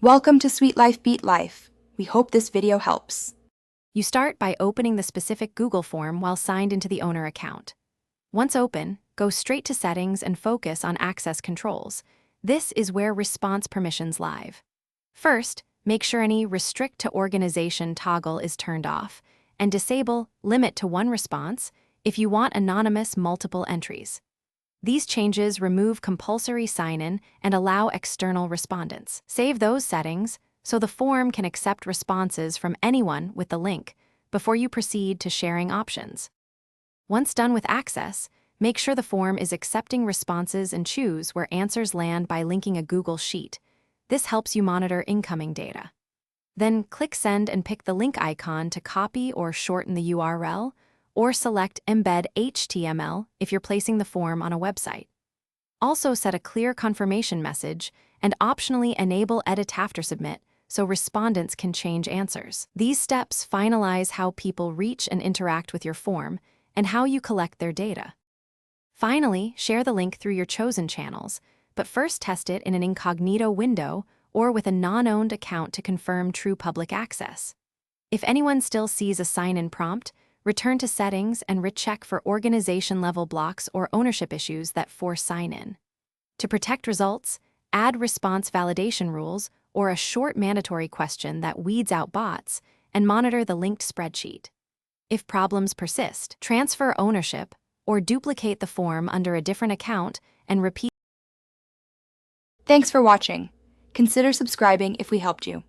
Welcome to Sweet Life Beat Life. We hope this video helps. You start by opening the specific Google form while signed into the owner account. Once open, go straight to Settings and focus on Access Controls. This is where response permissions live. First, make sure any Restrict to Organization toggle is turned off, and disable Limit to one response if you want anonymous multiple entries. These changes remove compulsory sign-in and allow external respondents. Save those settings so the form can accept responses from anyone with the link before you proceed to sharing options. Once done with access, make sure the form is accepting responses and choose where answers land by linking a Google Sheet. This helps you monitor incoming data. Then click Send and pick the link icon to copy or shorten the URL, or select Embed HTML if you're placing the form on a website. Also set a clear confirmation message and optionally enable Edit After Submit so respondents can change answers. These steps finalize how people reach and interact with your form and how you collect their data. Finally, share the link through your chosen channels, but first test it in an incognito window or with a non-owned account to confirm true public access. If anyone still sees a sign-in prompt, return to Settings and recheck for organization-level blocks or ownership issues that force sign-in. To protect results, add response validation rules or a short mandatory question that weeds out bots and monitor the linked spreadsheet. If problems persist, transfer ownership or duplicate the form under a different account and repeat. Thanks for watching. Consider subscribing if we helped you.